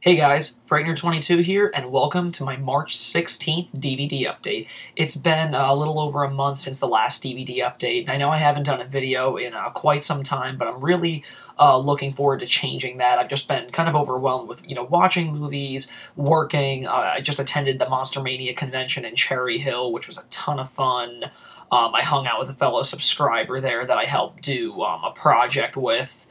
Hey guys, Frightener22 here, and welcome to my March 16th DVD update. It's been a little over a month since the last DVD update, and I know I haven't done a video in quite some time, but I'm really looking forward to changing that. I've just been kind of overwhelmed with, watching movies, working. I just attended the Monster Mania convention in Cherry Hill, which was a ton of fun. I hung out with a fellow subscriber there that I helped do a project with.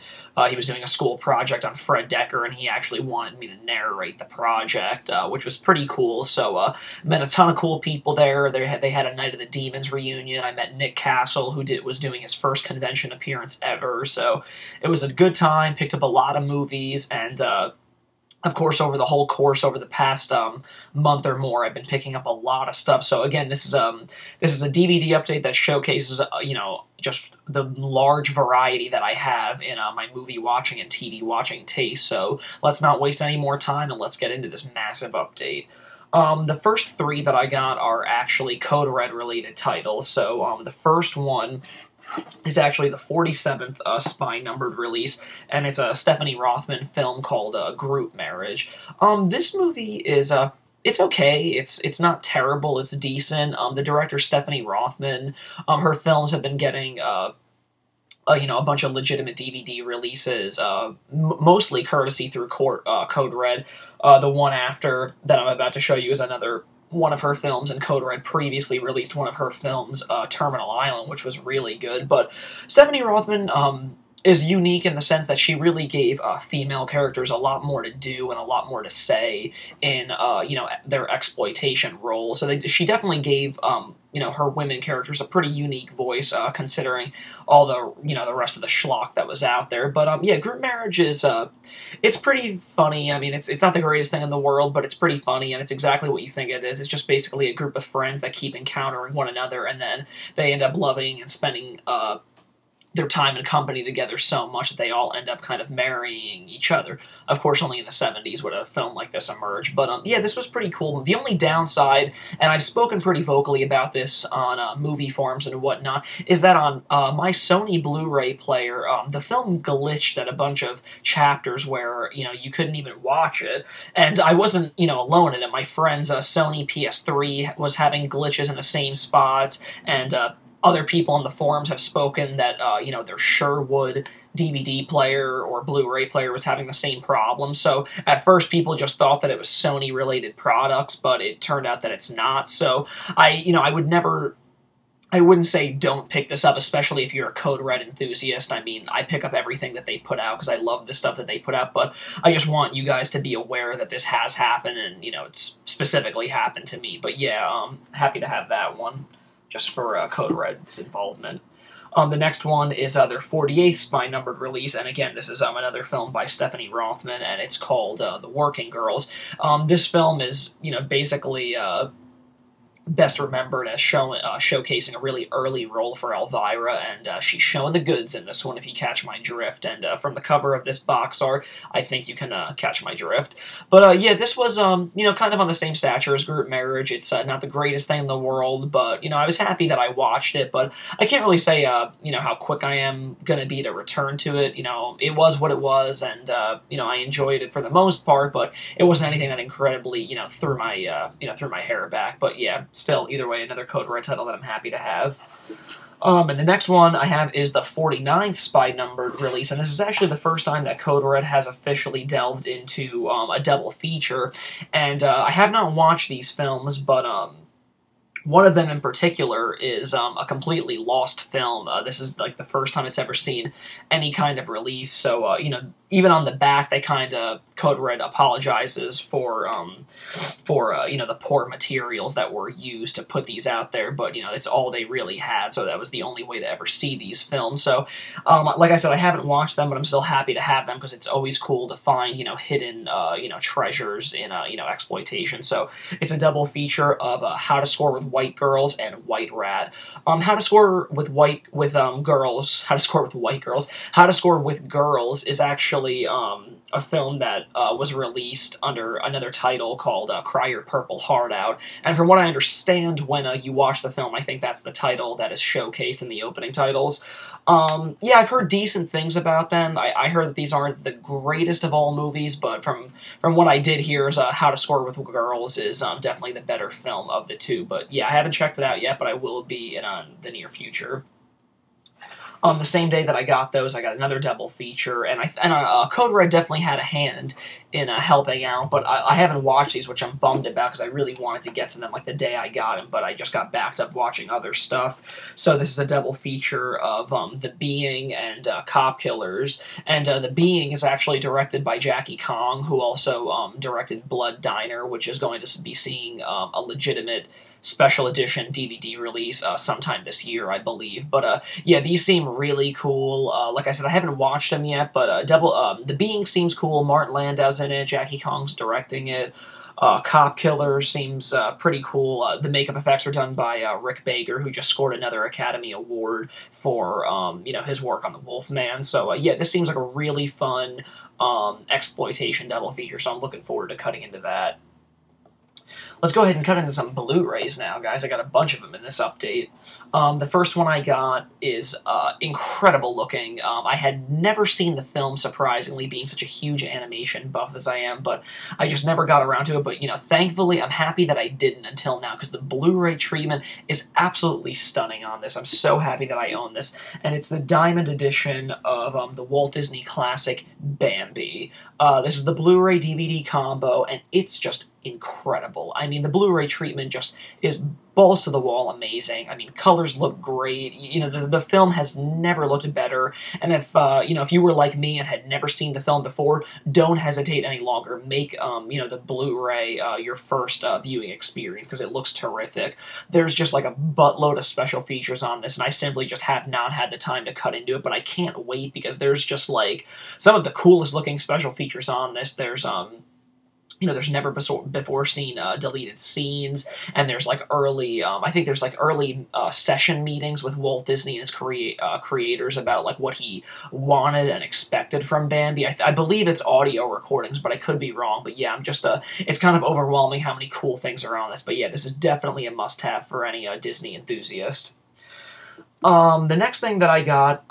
He was doing a school project on Fred Decker, and he actually wanted me to narrate the project, which was pretty cool. So, met a ton of cool people there. They had a Night of the Demons reunion. I met Nick Castle, who was doing his first convention appearance ever. So, it was a good time. Picked up a lot of movies, and of course, over the past month or more, I've been picking up a lot of stuff. So again, this is a DVD update that showcases, just the large variety that I have in my movie watching and TV watching taste. So let's not waste any more time and let's get into this massive update. The first three that I got are actually Code Red related titles. So the first one is actually the 47th spy-numbered release, and it's a Stephanie Rothman film called Group Marriage. This movie is it's okay. It's not terrible. It's decent. The director Stephanie Rothman, her films have been getting a bunch of legitimate DVD releases, mostly courtesy through Code Red. The one after that I'm about to show you is another one of her films, and Code Red previously released one of her films, Terminal Island, which was really good. But Stephanie Rothman is unique in the sense that she really gave female characters a lot more to do and a lot more to say in their exploitation role. So she definitely gave her women characters a pretty unique voice, considering all the rest of the schlock that was out there. But yeah, Group Marriage is it's pretty funny. I mean, it's not the greatest thing in the world, but it's pretty funny, and it's exactly what you think it is. It's just basically a group of friends that keep encountering one another, and then they end up loving and spending their time and company together so much that they all end up kind of marrying each other. Of course, only in the 70s would a film like this emerge. But yeah, this was pretty cool. The only downside, and I've spoken pretty vocally about this on movie forums and whatnot, is that on my Sony Blu Ray player, the film glitched at a bunch of chapters where, you couldn't even watch it. And I wasn't, alone in it. My friend's Sony PS3 was having glitches in the same spots, and other people on the forums have spoken that, their Sherwood DVD player or Blu-ray player was having the same problem. So at first people just thought that it was Sony-related products, but it turned out that it's not. So I wouldn't say don't pick this up, especially if you're a Code Red enthusiast. I mean, I pick up everything that they put out because I love the stuff that they put out, but I just want you guys to be aware that this has happened and, it's specifically happened to me. But yeah, happy to have that one, just for Code Red's involvement. The next one is their 48th spy-numbered release, and again, this is another film by Stephanie Rothman, and it's called The Working Girls. This film is, basically best remembered as showcasing a really early role for Elvira, and she's showing the goods in this one, if you catch my drift. And from the cover of this box art, I think you can catch my drift. But yeah, this was kind of on the same stature as Group Marriage. It's not the greatest thing in the world, but I was happy that I watched it. But I can't really say how quick I am gonna be to return to it. It was what it was, and I enjoyed it for the most part. But it wasn't anything that incredibly threw my hair back. But yeah. Still, either way, another Code Red title that I'm happy to have. And the next one I have is the 49th spy-numbered release, and this is actually the first time that Code Red has officially delved into a double feature. And I have not watched these films, but one of them in particular is a completely lost film. This is like the first time it's ever seen any kind of release, so even on the back, they kind of, Code Red apologizes for the poor materials that were used to put these out there, but, it's all they really had, so that was the only way to ever see these films. So, like I said, I haven't watched them, but I'm still happy to have them, because it's always cool to find, hidden, treasures in, exploitation. So, it's a double feature of How to Score with White Girls and White Rat. How to Score with Girls is actually a film that was released under another title called Cry Your Purple Heart Out. And from what I understand, when you watch the film, I think that's the title that is showcased in the opening titles. Yeah, I've heard decent things about them. I heard that these aren't the greatest of all movies, but from what I did hear, is How to Score with Girls is definitely the better film of the two. But yeah, I haven't checked it out yet, but I will be in the near future. On the same day that I got those, I got another double feature, and Code Red definitely had a hand in helping out, but I haven't watched these, which I'm bummed about, because I really wanted to get to them like the day I got them, but I just got backed up watching other stuff. So this is a double feature of The Being and Cop Killers, and The Being is actually directed by Jackie Kong, who also directed Blood Diner, which is going to be seeing a legitimate special edition DVD release sometime this year, I believe. But yeah, these seem really cool. Like I said, I haven't watched them yet, but The Being seems cool. Martin Landau's in it. Jackie Kong's directing it. Cop Killer seems pretty cool. The makeup effects are done by Rick Baker, who just scored another Academy Award for his work on The Wolfman. So yeah, this seems like a really fun exploitation double feature, so I'm looking forward to cutting into that. Let's go ahead and cut into some Blu-rays now, guys. I got a bunch of them in this update. The first one I got is incredible looking. I had never seen the film, surprisingly, being such a huge animation buff as I am, but I just never got around to it. But, thankfully, I'm happy that I didn't until now, because the Blu-ray treatment is absolutely stunning on this. I'm so happy that I own this. And it's the Diamond Edition of the Walt Disney classic Bambi. This is the Blu-ray DVD combo, and it's just incredible. I mean, the Blu-ray treatment just is balls to the wall amazing. I mean, colors look great. The film has never looked better. And if you were like me and had never seen the film before, don't hesitate any longer. Make the Blu-ray your first viewing experience, because it looks terrific. There's just like a buttload of special features on this, and I simply just have not had the time to cut into it, but I can't wait, because there's just like some of the coolest looking special features on this. There's never before seen deleted scenes, and there's like early, I think there's like early session meetings with Walt Disney and his creators about like what he wanted and expected from Bambi. I believe it's audio recordings, but I could be wrong. But yeah, it's kind of overwhelming how many cool things are on this. But yeah, this is definitely a must-have for any Disney enthusiast. The next thing that I got,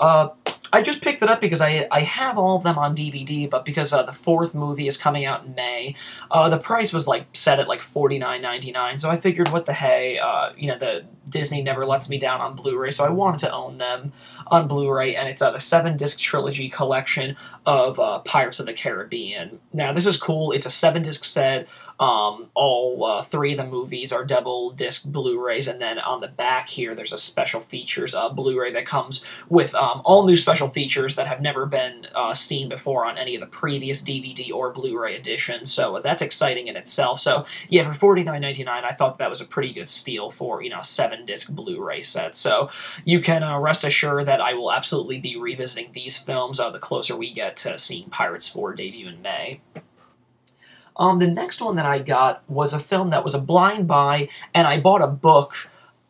I just picked it up because I have all of them on DVD, but because the fourth movie is coming out in May, the price was like set at like $49.99, so I figured, what the hey, the Disney never lets me down on Blu-ray, so I wanted to own them on Blu-ray, and it's the 7-disc trilogy collection of Pirates of the Caribbean. Now, this is cool. It's a 7-disc set. All 3 of the movies are double-disc Blu-rays, and then on the back here, there's a special features Blu-ray that comes with all new special features that have never been seen before on any of the previous DVD or Blu-ray editions, so that's exciting in itself. So, yeah, for $49.99, I thought that was a pretty good steal for, a 7-disc Blu-ray set. So, you can rest assured that I will absolutely be revisiting these films the closer we get to seeing Pirates 4 debut in May. The next one that I got was a film that was a blind buy, and I bought a book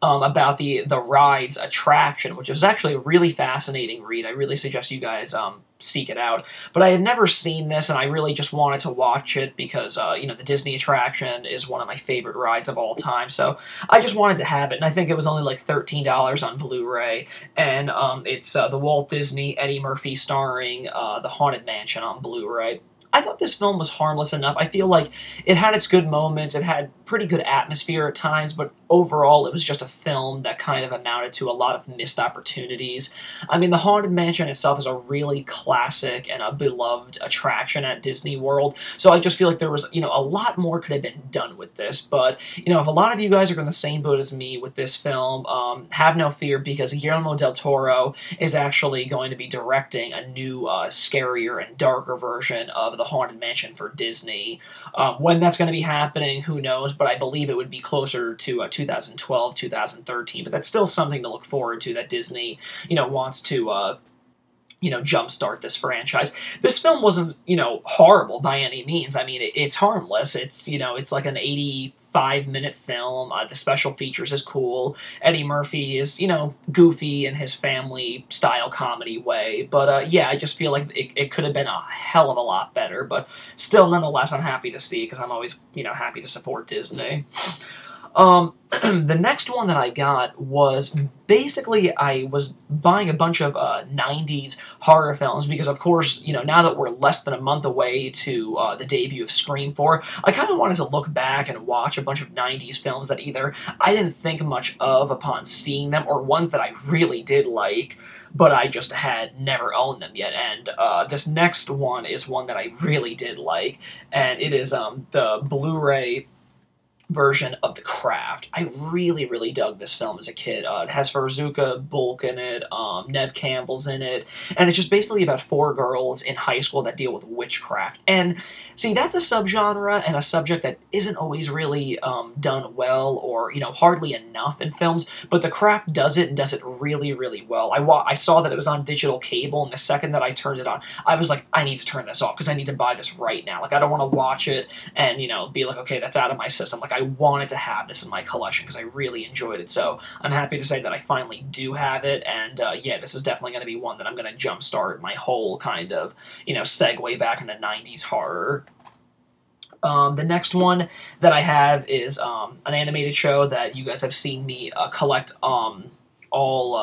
about the ride's attraction, which was actually a really fascinating read. I really suggest you guys seek it out. But I had never seen this, and I really just wanted to watch it because, the Disney attraction is one of my favorite rides of all time, so I just wanted to have it, and I think it was only like $13 on Blu-ray, and it's the Walt Disney Eddie Murphy starring The Haunted Mansion on Blu-ray. I thought this film was harmless enough. I feel like it had its good moments, it had pretty good atmosphere at times, but overall it was just a film that kind of amounted to a lot of missed opportunities. I mean, the Haunted Mansion itself is a really classic and a beloved attraction at Disney World, so I just feel like there was, a lot more could have been done with this, but, if a lot of you guys are in the same boat as me with this film, have no fear, because Guillermo del Toro is actually going to be directing a new, scarier and darker version of the Haunted Mansion for Disney. When that's going to be happening, who knows, but I believe it would be closer to 2012, 2013, but that's still something to look forward to, that Disney, wants to jumpstart this franchise. This film wasn't, horrible by any means. I mean, it's harmless. It's, it's like an 85-minute film. The special features is cool. Eddie Murphy is, goofy in his family-style comedy way. But, yeah, I just feel like it could have been a hell of a lot better. But still, nonetheless, I'm happy to see, because I'm always, happy to support Disney. The next one that I got was, basically, I was buying a bunch of 90s horror films because, of course, now that we're less than a month away to the debut of Scream 4, I kind of wanted to look back and watch a bunch of 90s films that either I didn't think much of upon seeing them, or ones that I really did like, but I just had never owned them yet. And this next one is one that I really did like, and it is the Blu Ray version of The Craft. I really, really dug this film as a kid. It has Farzuka Bulk in it, Neve Campbell's in it, and it's just basically about 4 girls in high school that deal with witchcraft. And see, that's a subgenre and a subject that isn't always really done well, or, hardly enough in films, but The Craft does it, and does it really, really well. I saw that it was on digital cable, and the second that I turned it on, I was like, I need to turn this off, because I need to buy this right now. Like, I don't want to watch it and, be like, okay, that's out of my system. Like, I wanted to have this in my collection because I really enjoyed it, so I'm happy to say that I finally do have it, and yeah, this is definitely going to be one that I'm going to jumpstart my whole kind of, segue back into 90s horror. The next one that I have is an animated show that you guys have seen me collect all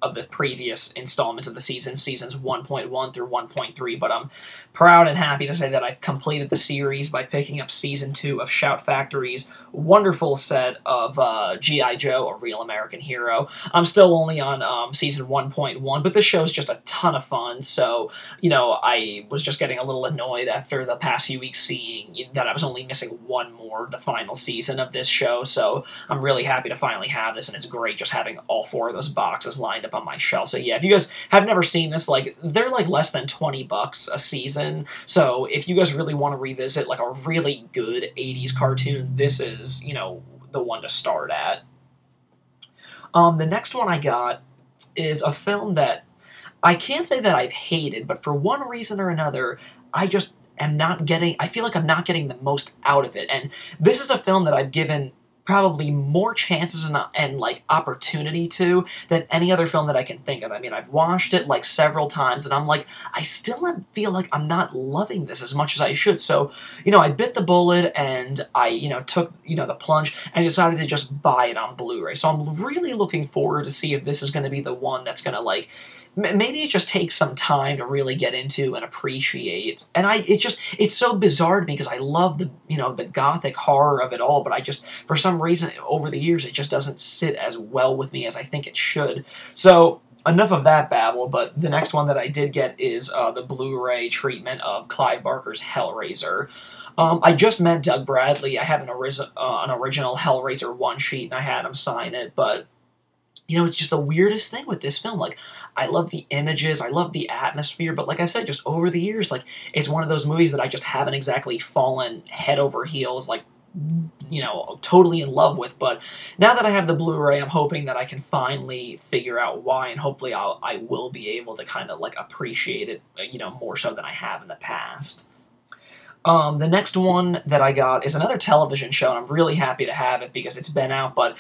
of the previous installments of the seasons 1.1 through 1.3, but I'm proud and happy to say that I've completed the series by picking up Season 2 of Shout Factory's wonderful set of G.I. Joe, A Real American Hero. I'm still only on Season 1.1, but this show is just a ton of fun, so, I was just getting a little annoyed after the past few weeks seeing that I was only missing one more, the final season of this show, so I'm really happy to finally have this, and it's great just having all 4 of those boxes lined up on my shelf. So yeah, if you guys have never seen this, like, they're like less than $20 a season, so if you guys really want to revisit like a really good 80s cartoon, this is, the one to start at. The next one I got is a film that I can't say that I've hated, but for one reason or another, I just am not getting, I feel like I'm not getting the most out of it, and this is a film that I've given probably more chances and like opportunity to than any other film that I can think of. I mean, I've watched it like several times, and I'm like, I still feel like I'm not loving this as much as I should. So, I bit the bullet, and I, took, the plunge, and decided to just buy it on Blu-ray. So I'm really looking forward to see if this is going to be the one that's going to, like, maybe it just takes some time to really get into and appreciate. And it's so bizarre to me because I love the, the gothic horror of it all, but I just, for some reason, over the years, it just doesn't sit as well with me as I think it should. So, enough of that babble, but the next one that I did get is the Blu-ray treatment of Clive Barker's Hellraiser. I just met Doug Bradley. I have an original Hellraiser one-sheet, and I had him sign it, but it's just the weirdest thing with this film. Like, I love the images, I love the atmosphere, but like I said, just over the years, like, it's one of those movies that I just haven't exactly fallen head over heels, like, totally in love with. But now that I have the Blu-ray, I'm hoping that I can finally figure out why, and hopefully I will be able to kind of, like, appreciate it, more so than I have in the past. The next one that I got is another television show, and I'm really happy to have it because it's been out, but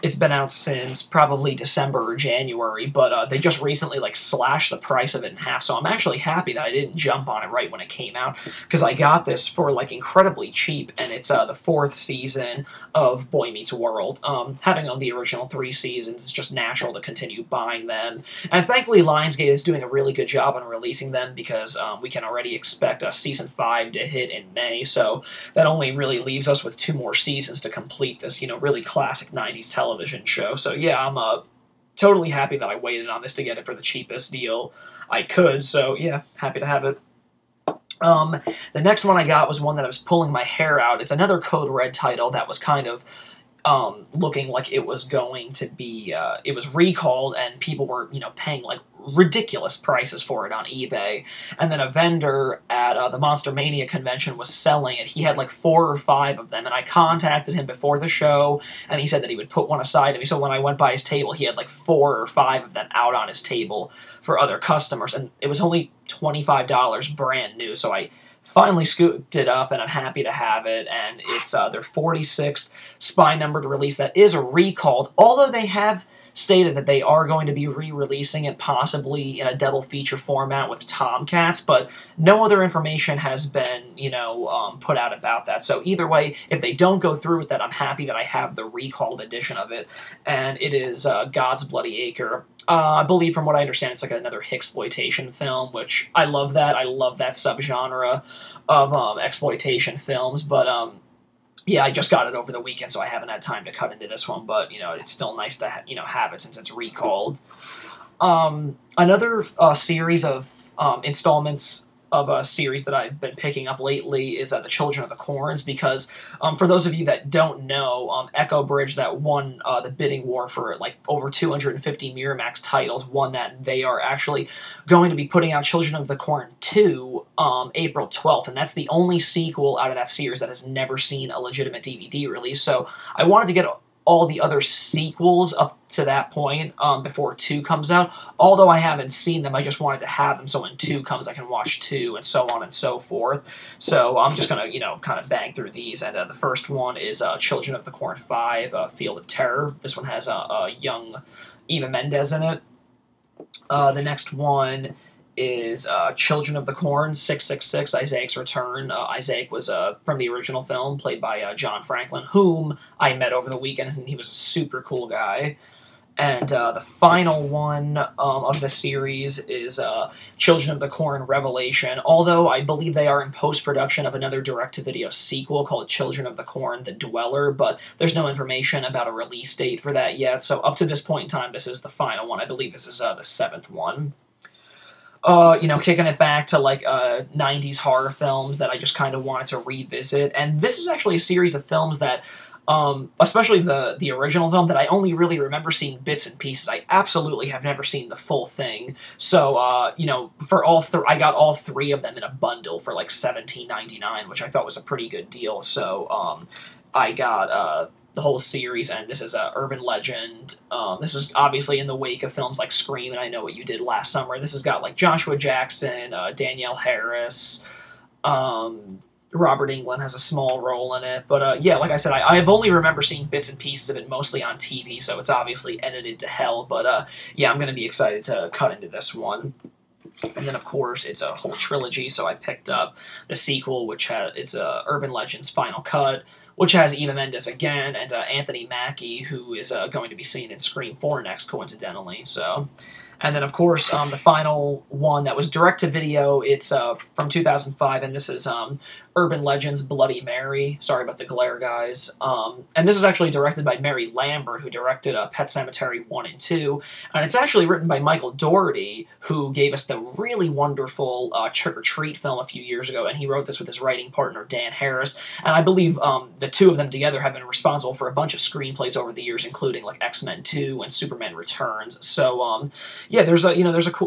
it's been out since probably December or January, but they just recently, like, slashed the price of it in half, so I'm actually happy that I didn't jump on it right when it came out, because I got this for, like, incredibly cheap, and it's the 4th season of Boy Meets World. Having owned the original 3 seasons, it's just natural to continue buying them, and thankfully Lionsgate is doing a really good job on releasing them, because we can already expect Season 5 to hit in May, so that only really leaves us with 2 more seasons to complete this, really classic 90s television show. So yeah, I'm totally happy that I waited on this to get it for the cheapest deal I could, so yeah, happy to have it. The next one I got was one that I was pulling my hair out. It's another Code Red title that was kind of looking like it was going to be, it was recalled, and people were, paying, like, ridiculous prices for it on eBay. And then a vendor at the Monster Mania convention was selling it. He had, like, 4 or 5 of them, and I contacted him before the show, and he said that he would put one aside to me. So when I went by his table, he had, like, 4 or 5 of them out on his table for other customers, and it was only $25 brand new, so I finally scooped it up, and I'm happy to have it, and it's their 46th spine-numbered release that is recalled, although they have stated that they are going to be re-releasing it, possibly in a double feature format with Tomcats, but no other information has been, put out about that. So either way, if they don't go through with that, I'm happy that I have the recalled edition of it, and it is God's Bloody Acre. I believe, from what I understand, it's like another Hicksploitation film, which I love that. I love that subgenre of exploitation films, but yeah, I just got it over the weekend, so I haven't had time to cut into this one, but, it's still nice to, have it since it's recalled. Another series of installments of a series that I've been picking up lately is The Children of the Corns, because for those of you that don't know, Echo Bridge, that won the bidding war for like over 250 Miramax titles, won that. They are actually going to be putting out Children of the Corn 2 April 12th, and that's the only sequel out of that series that has never seen a legitimate DVD release. So I wanted to get all the other sequels up to that point before 2 comes out. Although I haven't seen them, I just wanted to have them so when 2 comes I can watch 2 and so on and so forth. So I'm just going to, kind of bang through these. And the first one is Children of the Corn 5, Field of Terror. This one has a young Eva Mendes in it. The next one is Children of the Corn 666, Issaac's Return. Issaac was from the original film, played by John Franklin, whom I met over the weekend, and he was a super cool guy. And the final one of the series is Children of the Corn Revelation, although I believe they are in post-production of another direct-to-video sequel called Children of the Corn The Dweller, but there's no information about a release date for that yet, so up to this point in time, this is the final one. I believe this is the 7th one. Kicking it back to, like, 90s horror films that I just kind of wanted to revisit. And this is actually a series of films that, especially the original film, that I only really remember seeing bits and pieces. I absolutely have never seen the full thing. So, for I got all 3 of them in a bundle for, like, $17.99, which I thought was a pretty good deal. So, I got, the whole series, and this is Urban Legend. This was obviously in the wake of films like Scream and I Know What You Did Last Summer. This has got, like, Joshua Jackson, Danielle Harris, Robert Englund has a small role in it. But, yeah, like I said, I've only remember seeing bits and pieces of it, mostly on TV, so it's obviously edited to hell. But, yeah, I'm going to be excited to cut into this one. And then, of course, it's a whole trilogy, so I picked up the sequel, which is Urban Legend's Final Cut, which has Eva Mendes again, and Anthony Mackie, who is going to be seen in Scream 4 next, coincidentally. So, and then, of course, the final one that was direct-to-video, it's from 2005, and this is Urban Legend's Bloody Mary. Sorry about the glare, guys. And this is actually directed by Mary Lambert, who directed Pet Sematary 1 and 2. And it's actually written by Michael Dougherty, who gave us the really wonderful Trick or Treat film a few years ago, and he wrote this with his writing partner, Dan Harris. And I believe the 2 of them together have been responsible for a bunch of screenplays over the years, including, like, X-Men 2 and Superman Returns. So, yeah, there's a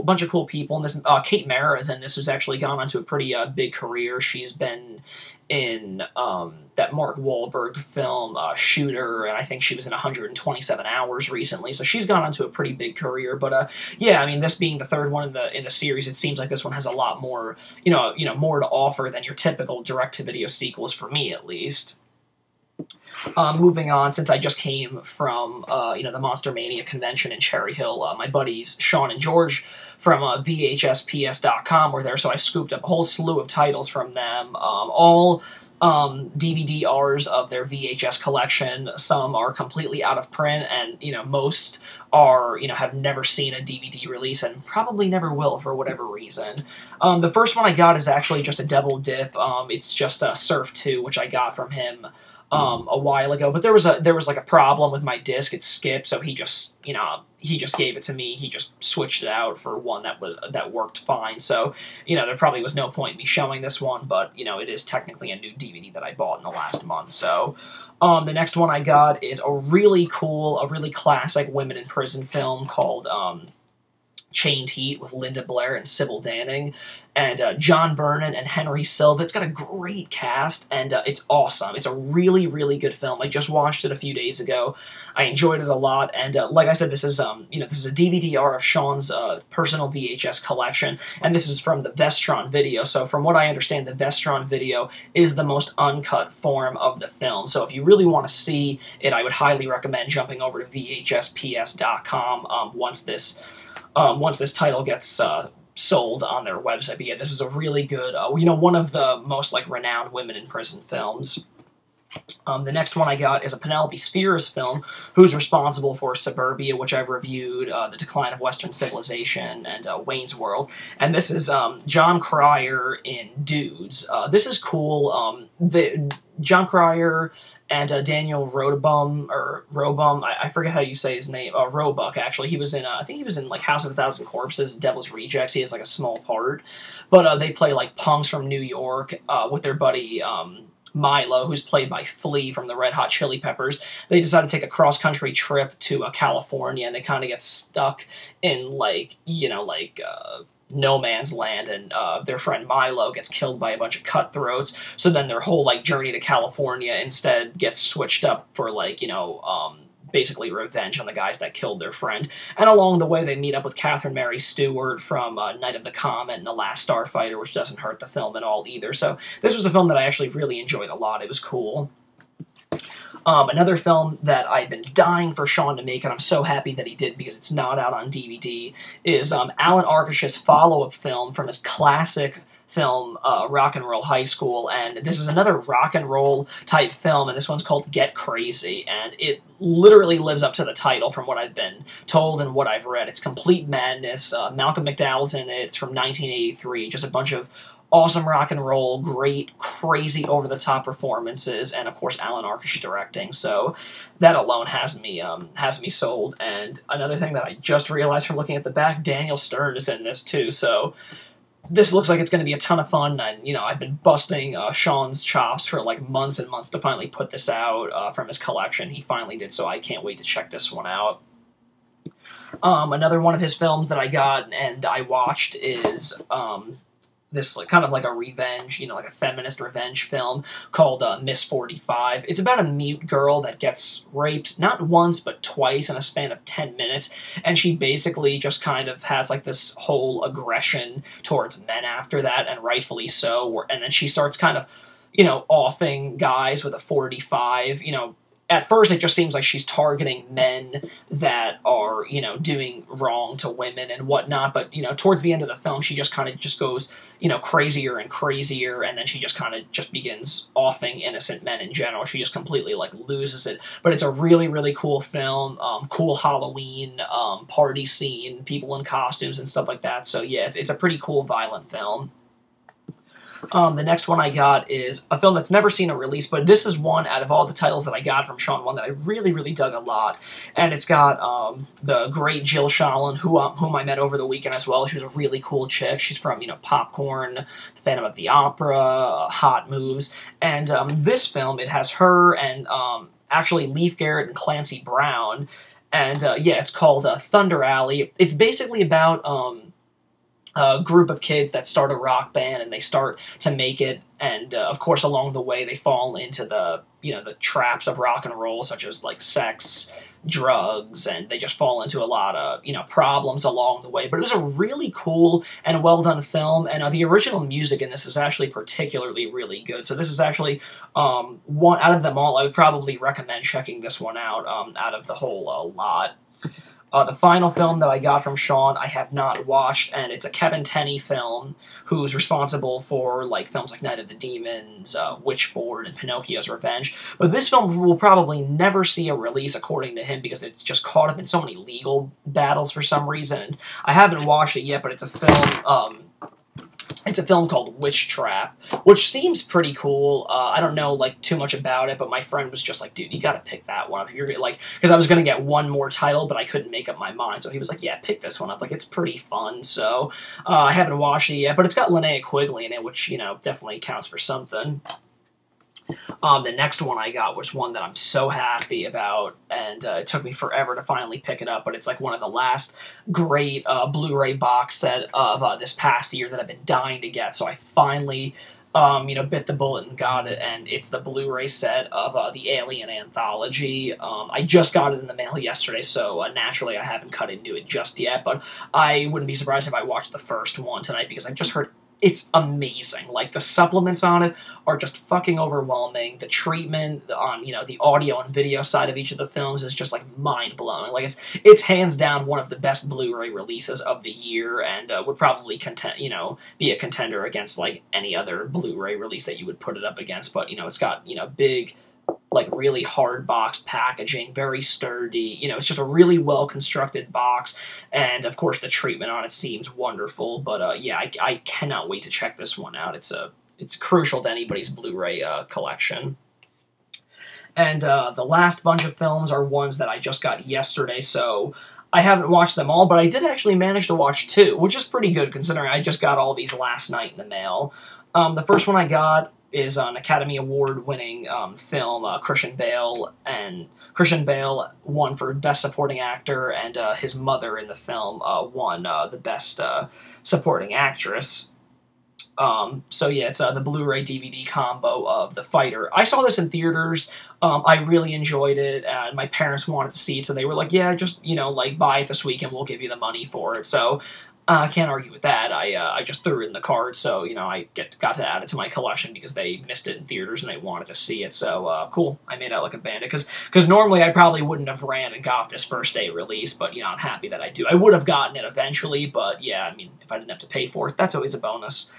bunch of cool people in this. Kate Mara is in this, who's actually gone on to a pretty big career. She's been in that Mark Wahlberg film, Shooter, and I think she was in 127 Hours recently, so she's gone on to a pretty big career. But yeah, I mean, this being the 3rd one in the series, it seems like this one has a lot more, more to offer than your typical direct-to-video sequels, for me at least. Moving on, since I just came from, the Monster Mania convention in Cherry Hill, my buddies Sean and George from VHSPS.com were there, so I scooped up a whole slew of titles from them, all DVD-Rs of their VHS collection. Some are completely out of print, and, most are, have never seen a DVD release and probably never will for whatever reason. The first one I got is actually just a double dip. It's just Surf 2, which I got from him a while ago, but there was like a problem with my disc. It skipped, so he just gave it to me. He just switched it out for one that worked fine. So there probably was no point in me showing this one, but it is technically a new DVD that I bought in the last month. So the next one I got is a really classic women in prison film called Chained Heat with Linda Blair and Sybil Danning and John Vernon and Henry Silva. It's got a great cast, and it's awesome. It's a really, really good film. I just watched it a few days ago. I enjoyed it a lot, and like I said, this is this is a DVD-R of Sean's personal VHS collection, and this is from the Vestron video. So from what I understand, the Vestron video is the most uncut form of the film. So if you really want to see it, I would highly recommend jumping over to VHSPS.com once this title gets sold on their website. But yeah, this is a really good, one of the most renowned women in prison films. The next one I got is a Penelope Spheres film, who's responsible for Suburbia, which I've reviewed, The Decline of Western Civilization, and Wayne's World. And this is John Cryer in Dudes. This is cool. John Cryer and Daniel Robum, I forget how you say his name, Roebuck, actually. He was in, I think he was in, House of a Thousand Corpses, Devil's Rejects. He has, a small part. But they play, punks from New York with their buddy, Milo, who's played by Flea from the Red Hot Chili Peppers. They decide to take a cross-country trip to California, and they kind of get stuck in, no man's land, and their friend Milo gets killed by a bunch of cutthroats, so then their whole, journey to California instead gets switched up for, basically revenge on the guys that killed their friend. And along the way, they meet up with Catherine Mary Stewart from Night of the Comet and The Last Starfighter, which doesn't hurt the film at all either. So this was a film that I actually really enjoyed a lot. It was cool. Another film that I've been dying for Sean to make, and I'm so happy that he did because it's not out on DVD, is Alan Arkish's follow-up film from his classic film, Rock and Roll High School, and this is another rock and roll type film, and this one's called Get Crazy, and it literally lives up to the title from what I've been told and what I've read. It's complete madness. Malcolm McDowell's in it. It's from 1983, just a bunch of awesome rock and roll, great, crazy, over-the-top performances, and of course Alan Arkish directing. So that alone has me sold. And another thing that I just realized from looking at the back, Daniel Stern is in this too. So this looks like it's going to be a ton of fun. And I've been busting Sean's chops for months and months to finally put this out from his collection. He finally did, so I can't wait to check this one out. Another one of his films that I got and I watched is this kind of a revenge, a feminist revenge film called Miss 45. It's about a mute girl that gets raped not once but twice in a span of 10 minutes, and she basically just kind of has this whole aggression towards men after that, and rightfully so, and then she starts kind of, offing guys with a 45, at first, it just seems like she's targeting men that are, doing wrong to women and whatnot. But, towards the end of the film, she just kind of just goes, crazier and crazier. And then she just kind of just begins offing innocent men in general. She just completely, loses it. But it's a really, really cool film. Cool Halloween party scene, people in costumes and stuff like that. So, yeah, it's a pretty cool, violent film. The next one I got is a film that's never seen a release, but this is one out of all the titles that I got from Sean, one that I really, really dug a lot. And it's got the great Jill Shalin, whom I met over the weekend as well. She was a really cool chick. She's from, Popcorn, Phantom of the Opera, Hot Moves. And this film, it has her and actually Leif Garrett and Clancy Brown. And yeah, it's called Thunder Alley. It's basically about a group of kids that start a rock band and they start to make it, and of course along the way they fall into the the traps of rock and roll, such as sex, drugs, and they just fall into a lot of problems along the way. But it was a really cool and well done film, and the original music in this is actually particularly really good. So this is actually one out of them all. I would probably recommend checking this one out out of the whole lot. The final film that I got from Sean, I have not watched, and it's a Kevin Tenney film, who's responsible for films like Night of the Demons, Witchboard, and Pinocchio's Revenge. But this film will probably never see a release, according to him, because it's just caught up in so many legal battles for some reason. And I haven't watched it yet, but it's a film It's a film called Witch Trap, which seems pretty cool. I don't know, like, too much about it, but my friend was just like, dude, you gotta pick that one up. You're like, because I was gonna get one more title, but I couldn't make up my mind, so he was like, yeah, pick this one up. Like, it's pretty fun, so I haven't watched it yet, but it's got Linnea Quigley in it, which, you know, definitely counts for something. The next one I got was one that I'm so happy about, and it took me forever to finally pick it up, but it's like one of the last great Blu Ray box set of this past year that I've been dying to get, so I finally, you know, bit the bullet and got it, and it's the Blu Ray set of the Alien Anthology. I just got it in the mail yesterday, so naturally I haven't cut into it just yet, but I wouldn't be surprised if I watched the first one tonight, because I've just heard it's amazing. Like, the supplements on it are just fucking overwhelming. The treatment on, you know, the audio and video side of each of the films is just, like, mind-blowing. Like, it's hands down one of the best Blu-ray releases of the year, and would probably be a contender against, like, any other Blu-ray release that you would put it up against. But, you know, it's got, you know, big, like, really hard box packaging, very sturdy, you know, it's just a really well-constructed box, and, of course, the treatment on it seems wonderful, but, yeah, I cannot wait to check this one out. It's crucial to anybody's Blu-ray collection. And the last bunch of films are ones that I just got yesterday, so I haven't watched them all, but I did actually manage to watch 2, which is pretty good, considering I just got all these last night in the mail. The first one I got is an Academy Award-winning film. Christian Bale won for Best Supporting Actor, and his mother in the film won the Best Supporting Actress. So yeah, it's the Blu-ray DVD combo of The Fighter. I saw this in theaters. I really enjoyed it, and my parents wanted to see it, so they were like, yeah, just, you know, like, buy it this week and we'll give you the money for it. So I can't argue with that. I just threw it in the cart, so, you know, I got to add it to my collection because they missed it in theaters and they wanted to see it, so cool. I made out like a bandit, because normally I probably wouldn't have ran and got this first day release, but, you know, I'm happy that I do. I would have gotten it eventually, but, yeah, I mean, if I didn't have to pay for it, that's always a bonus.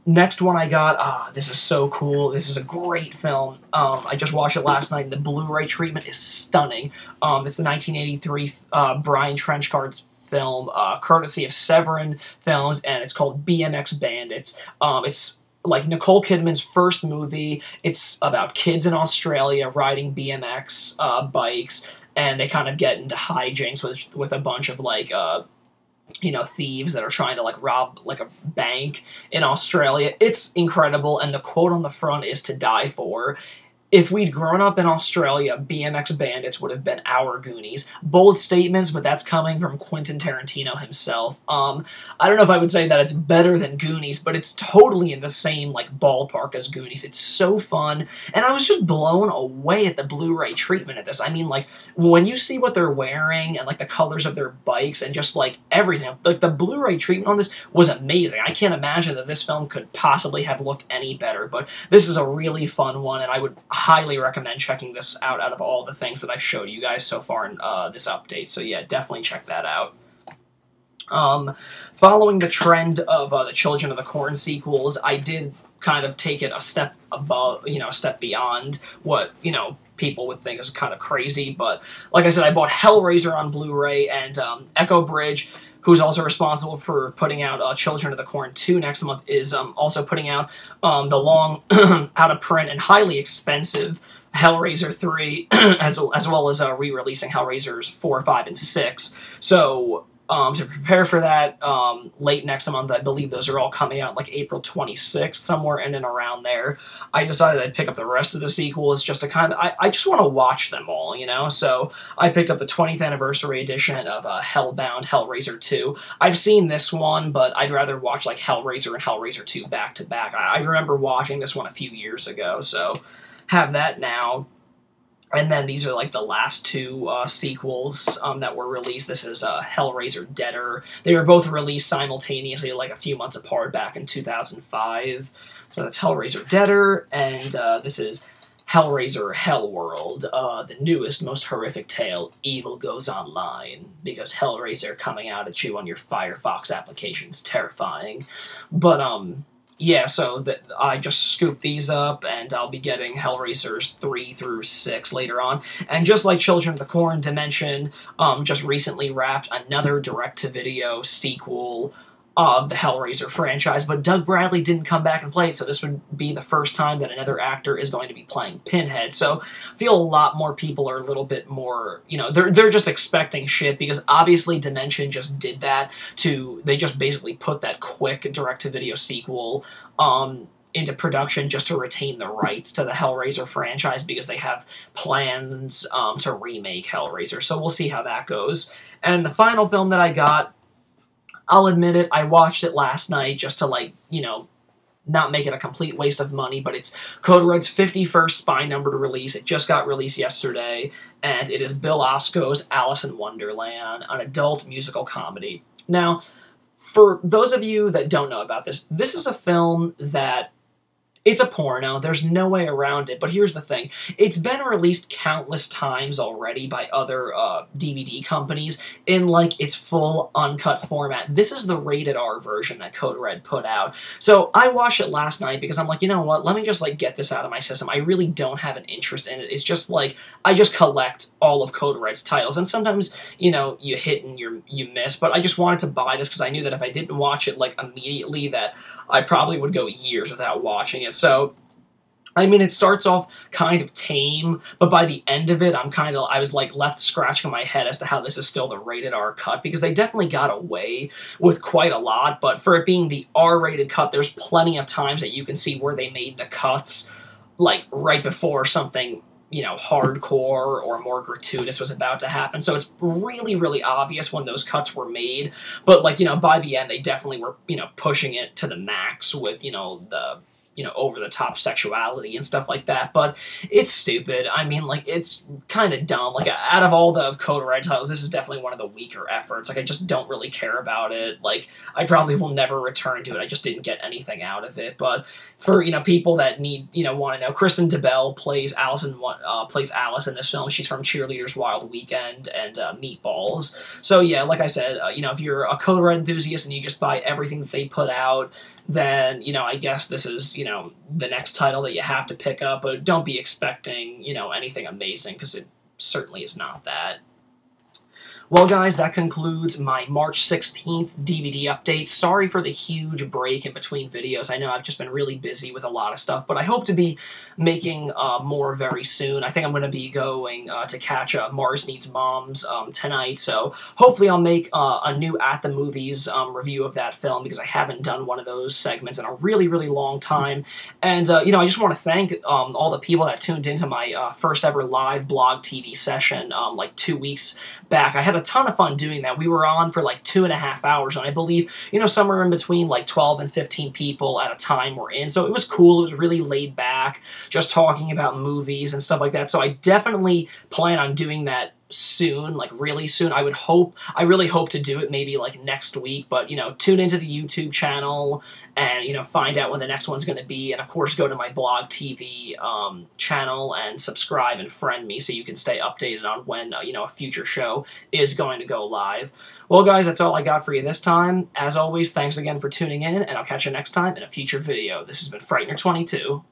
Next one I got, this is so cool. This is a great film. I just watched it last night, and the Blu-ray treatment is stunning. It's the 1983 Brian Trenchard's film, courtesy of Severin Films, and it's called BMX Bandits. It's like Nicole Kidman's first movie. It's about kids in Australia riding BMX bikes, and they kind of get into hijinks with a bunch of, like, you know, thieves that are trying to, like, rob, like, a bank in Australia. It's incredible, and the quote on the front is "to die for." If we'd grown up in Australia, BMX Bandits would have been our Goonies. Bold statements, but that's coming from Quentin Tarantino himself. I don't know if I would say that it's better than Goonies, but it's totally in the same, like, ballpark as Goonies. It's so fun, and I was just blown away at the Blu-ray treatment of this. I mean, like, when you see what they're wearing, and, like, the colors of their bikes, and just, like, everything, like, the Blu-ray treatment on this was amazing. I can't imagine that this film could possibly have looked any better, but this is a really fun one, and I would highly recommend checking this out of all the things that I've showed you guys so far in this update. So yeah, definitely check that out. Following the trend of the Children of the Corn sequels, I did kind of take it a step above, you know, a step beyond what, you know, people would think is kind of crazy. But like I said, I bought Hellraiser on Blu-ray, and Echo Bridge, who's also responsible for putting out Children of the Corn 2 next month, is also putting out the long, out-of-print and highly expensive Hellraiser 3, as well as re-releasing Hellraisers 4, 5, and 6. So to prepare for that, late next month, I believe those are all coming out like April 26th, somewhere in and around there. I decided I'd pick up the rest of the sequels just to kind of, I just want to watch them all, you know? So I picked up the 20th anniversary edition of Hellbound Hellraiser 2. I've seen this one, but I'd rather watch like Hellraiser and Hellraiser 2 back to back. I remember watching this one a few years ago, so have that now. And then these are like the last two sequels that were released. This is Hellraiser Deader. They were both released simultaneously, like a few months apart, back in 2005. So that's Hellraiser Deader, and this is Hellraiser Hellworld, the newest, most horrific tale, Evil Goes Online, because Hellraiser coming out at you on your Firefox application is terrifying. But, yeah, so I just scooped these up, and I'll be getting Hellraisers 3 through 6 later on. And just like Children of the Corn, Dimension just recently wrapped another direct-to-video sequel of the Hellraiser franchise, but Doug Bradley didn't come back and play it, so this would be the first time that another actor is going to be playing Pinhead. So I feel a lot more people are a little bit more, you know, they're just expecting shit, because obviously Dimension just did that they just basically put that quick direct-to-video sequel into production just to retain the rights to the Hellraiser franchise, because they have plans to remake Hellraiser. So we'll see how that goes. And the final film that I got, I'll admit it, I watched it last night just to, like, you know, not make it a complete waste of money, but it's Code Red's 51st spine-numbered release. It just got released yesterday, and it is Bill Osco's Alice in Wonderland, an adult musical comedy. Now, for those of you that don't know about this, this is a film that it's a porno. There's no way around it, but here's the thing. It's been released countless times already by other DVD companies in, like, its full uncut format. This is the rated R version that Code Red put out. So I watched it last night because I'm like, you know what, let me just, like, get this out of my system. I really don't have an interest in it. It's just, like, I just collect all of Code Red's titles, and sometimes, you know, you hit and you miss, but I just wanted to buy this because I knew that if I didn't watch it, like, immediately, that I probably would go years without watching it. So, I mean, it starts off kind of tame, but by the end of it, I was, like, left scratching my head as to how this is still the rated R cut, because they definitely got away with quite a lot, but for it being the R-rated cut, there's plenty of times that you can see where they made the cuts, like, right before something, you know, hardcore or more gratuitous was about to happen. So it's really, really obvious when those cuts were made. But, like, you know, by the end, they definitely were, you know, pushing it to the max with, you know, the, you know, over-the-top sexuality and stuff like that. But it's stupid. I mean, like, it's kind of dumb. Like, out of all the Code Red titles, this is definitely one of the weaker efforts. Like, I just don't really care about it. Like, I probably will never return to it. I just didn't get anything out of it. But for, you know, people that need, you know, want to know, Kristen DeBell plays Alice in this film. She's from Cheerleaders Wild Weekend and Meatballs. So, yeah, like I said, you know, if you're a Code Red enthusiast and you just buy everything that they put out, then, you know, I guess this is, you know, the next title that you have to pick up, but don't be expecting, you know, anything amazing, because it certainly is not that. Well, guys, that concludes my March 16th DVD update. Sorry for the huge break in between videos. I know I've just been really busy with a lot of stuff, but I hope to be making more very soon. I think I'm going to be going to catch Mars Needs Moms tonight, so hopefully I'll make a new At the Movies review of that film, because I haven't done one of those segments in a really, really long time. And, you know, I just want to thank all the people that tuned into my first ever live blog TV session like 2 weeks back. I had a ton of fun doing that. We were on for like 2.5 hours, and I believe, you know, somewhere in between like 12 and 15 people at a time were in. So it was cool. It was really laid back, just talking about movies and stuff like that. So I definitely plan on doing that soon, like really soon. I really hope to do it maybe like next week, but, you know, tune into the YouTube channel and, you know, find out when the next one's going to be, and of course go to my blog TV channel and subscribe and friend me so you can stay updated on when, you know, a future show is going to go live. Well, guys, that's all I got for you this time. As always, thanks again for tuning in, and I'll catch you next time in a future video. This has been Frightener22.